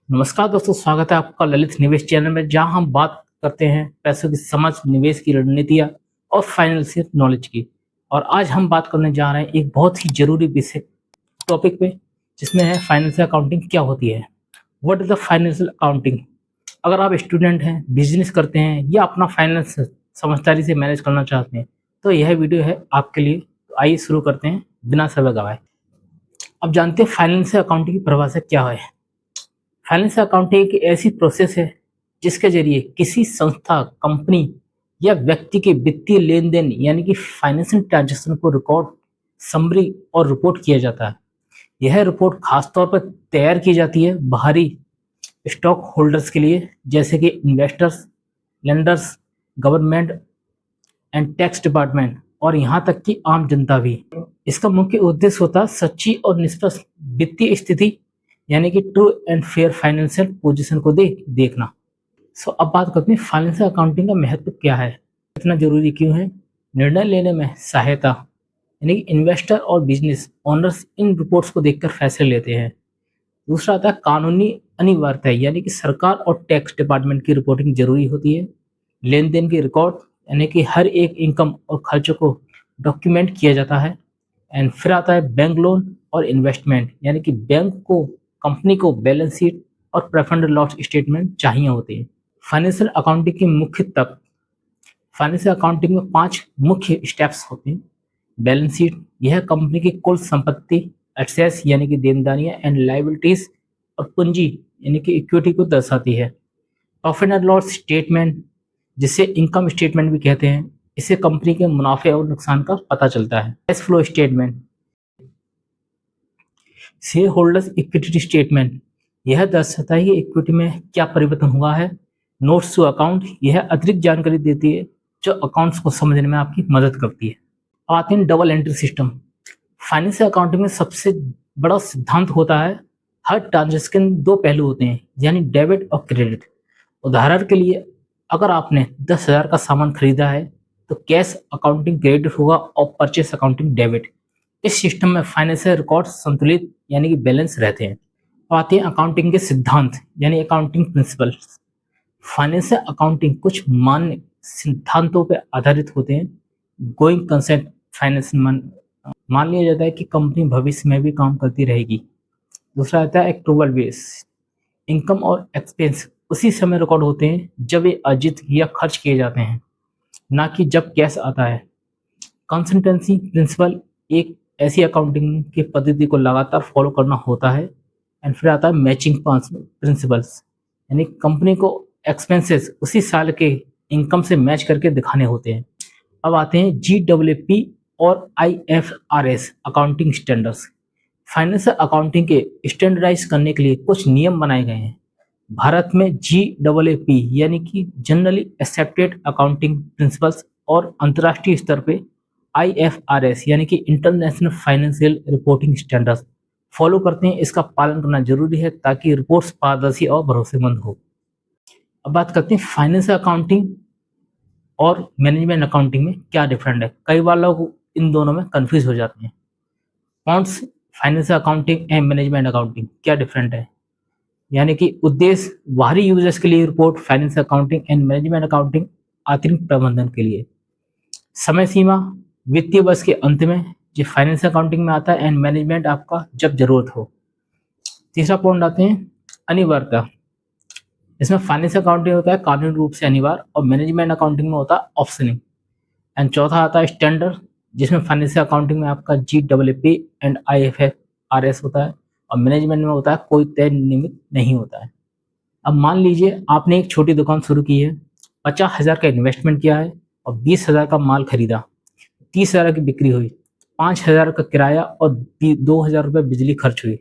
नमस्कार दोस्तों, स्वागत है आपका ललित निवेश चैनल में, जहां हम बात करते हैं पैसों की समझ, निवेश की रणनीतियां और फाइनेंशियल नॉलेज की। और आज हम बात करने जा रहे हैं एक बहुत ही जरूरी विषय टॉपिक पे, जिसमें है फाइनेंशियल अकाउंटिंग क्या होती है। What is the financial accounting. अगर आप स्टूडेंट हैं, बिजनेस करते हैं या अपना फाइनेंस समझदारी से मैनेज करना चाहते हैं, तो यह वीडियो है आपके लिए। तो आइए शुरू करते हैं बिना समय गवाए। अब जानते हैं फाइनेंशियल अकाउंटिंग की परिभाषा क्या है। फाइनेंशियल अकाउंटिंग एक ऐसी प्रोसेस है जिसके जरिए किसी संस्था, कंपनी या व्यक्ति के वित्तीय लेन देन यानी कि फाइनेंशियल ट्रांजेक्शन को रिकॉर्ड, समरी और रिपोर्ट किया जाता है। यह रिपोर्ट खासतौर पर तैयार की जाती है बाहरी स्टॉक होल्डर्स के लिए, जैसे कि investors, lenders, government and tax department और यहाँ तक कि आम जनता भी। इसका मुख्य उद्देश्य होता है सच्ची और निष्पक्ष वित्तीय स्थिति यानी कि true and fair financial position को देखना। अब बात करते हैं फाइनेंशियल अकाउंटिंग का महत्व क्या है, इतना जरूरी क्यों है। निर्णय लेने में सहायता, यानी कि इन्वेस्टर और बिजनेस ओनर्स इन रिपोर्ट्स को देखकर फैसले लेते हैं। दूसरा आता है कानूनी अनिवार्यता, यानी कि सरकार और टैक्स डिपार्टमेंट की रिपोर्टिंग जरूरी होती है। लेन देन की रिकॉर्ड, यानी कि हर एक इनकम और खर्चों को डॉक्यूमेंट किया जाता है। एंड फिर आता है बैंक लोन और इन्वेस्टमेंट, यानी कि बैंक को, कंपनी को बैलेंस शीट और प्रॉफिट एंड लॉस स्टेटमेंट चाहिए होते हैं। फाइनेंशियल अकाउंटिंग की मुख्य तक फाइनेंशियल अकाउंटिंग में 5 मुख्य स्टेप्स होते हैं। बैलेंस शीट, यह कंपनी की कुल संपत्ति, एसेट्स यानी कि देनदारियां एंड लायबिलिटीज और पूंजी यानी कि इक्विटी को दर्शाती है। प्रॉफिट एंड लॉस स्टेटमेंट, जिसे इनकम स्टेटमेंट भी कहते हैं, इससे कंपनी के मुनाफे और नुकसान का पता चलता है। Cash flow statement, share holders equity statement, यह दर्शाता है कि इक्विटी में क्या परिवर्तन हुआ है। नोट्स टू अकाउंट, यह अतिरिक्त जानकारी देती है जो अकाउंट्स को समझने में आपकी मदद करती है। आते हैं double entry system. Financial accounting में सबसे बड़ा सिद्धांत होता है हर ट्रांजेक्शन 2 पहलू होते हैं, यानी डेबिट और क्रेडिट। उदाहरण के लिए, अगर आपने 10,000 का सामान खरीदा है तो कैश अकाउंटिंग क्रेडिट होगा और परचेस अकाउंटिंग डेबिट। इस सिस्टम में फाइनेंशियल रिकॉर्ड संतुलित यानी कि बैलेंस रहते हैं। आते हैं अकाउंटिंग के सिद्धांत यानी अकाउंटिंग प्रिंसिपल्स। फाइनेंशियल अकाउंटिंग कुछ मान्य सिद्धांतों पर आधारित होते हैं। गोइंग कंसेंट फाइनेंस, मान लिया जाता है कि कंपनी भविष्य में भी काम करती रहेगी। दूसरा आता है एक्टूबल बेस, इनकम और एक्सपेंस उसी समय रिकॉर्ड होते हैं जब ये अर्जित या खर्च किए जाते हैं, ना कि जब कैश आता है। कंसिस्टेंसी प्रिंसिपल, एक ऐसी अकाउंटिंग की पद्धति को लगातार फॉलो करना होता है। एंड फिर आता है मैचिंग प्रिंसिपल्स, यानी कंपनी को एक्सपेंसेस उसी साल के इनकम से मैच करके दिखाने होते हैं। अब आते हैं GAAP और IFRS accounting standards. Financial accounting के स्टैंडर्डाइज करने के लिए कुछ नियम बनाए गए हैं। भारत में GAAP यानी कि जनरली एक्सेप्टेड अकाउंटिंग प्रिंसिपल्स और अंतर्राष्ट्रीय स्तर पे IFRS यानी कि international financial reporting standards follow करते हैं। इसका पालन करना जरूरी है ताकि रिपोर्ट्स पारदर्शी और भरोसेमंद हो। अब बात करते हैं फाइनेंशियल अकाउंटिंग और मैनेजमेंट अकाउंटिंग में क्या डिफरेंट है। कई बार लोग इन दोनों में कंफ्यूज हो जाते हैं। कौन सी financial accounting and management accounting क्या डिफरेंट है, यानी कि उद्देश्य बाहरी यूजर्स के लिए report, financial accounting and management accounting आंतरिक प्रबंधन के लिए। समय सीमा वित्तीय वर्ष के अंत में, जो फाइनेंशियल अकाउंटिंग में आता है, एंड मैनेजमेंट आपका जब जरूरत हो। तीसरा पॉइंट आते हैं अनिवार्यता, इसमें फाइनेंशियल अकाउंटिंग होता है कानूनी रूप से अनिवार्य और मैनेजमेंट अकाउंटिंग में होता है ऑप्शनिंग। एंड चौथा आता है स्टैंडर्ड, जिसमें फाइनेंशियल अकाउंटिंग में आपका GAAP एंड IFRS होता है और मैनेजमेंट में होता है कोई तय नियमित नहीं होता है। अब मान लीजिए आपने एक छोटी दुकान शुरू की है, 50,000 का इन्वेस्टमेंट किया है और 20,000 का माल खरीदा, 30,000 की बिक्री हुई, 5,000 का किराया और 2,000 रुपये बिजली खर्च हुई।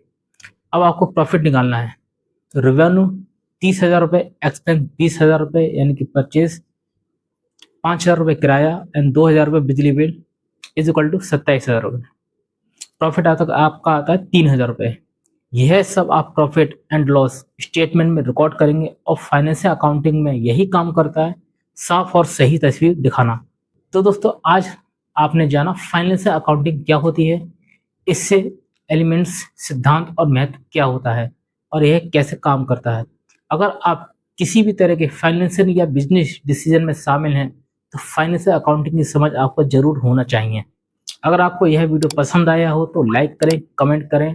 अब आपको प्रॉफिट निकालना है, तो रेवेन्यू 30,000 रुपये, एक्सपेंस 20,000 रुपये यानी कि परचेज, 5,000 रुपये किराया एंड 2,000 रुपये बिजली बिल इज इक्वल टू 27,000 रुपये। प्रॉफिट आपका आता है 3,000 रुपये। यह सब आप प्रॉफिट एंड लॉस स्टेटमेंट में रिकॉर्ड करेंगे और फाइनेंशियल अकाउंटिंग में यही काम करता है, साफ और सही तस्वीर दिखाना। तो दोस्तों, आज आपने जाना फाइनेंशियल अकाउंटिंग क्या होती है, इससे एलिमेंट्स, सिद्धांत और महत्व क्या होता है और यह कैसे काम करता है। अगर आप किसी भी तरह के फाइनेंशियल या बिजनेस डिसीजन में शामिल हैं तो फाइनेंशियल अकाउंटिंग की समझ आपको जरूर होना चाहिए। अगर आपको यह वीडियो पसंद आया हो तो लाइक करें, कमेंट करें।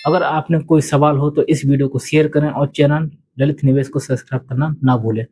अगर आपने कोई सवाल हो तो इस वीडियो को शेयर करें और चैनल ललित निवेश को सब्सक्राइब करना ना भूलें।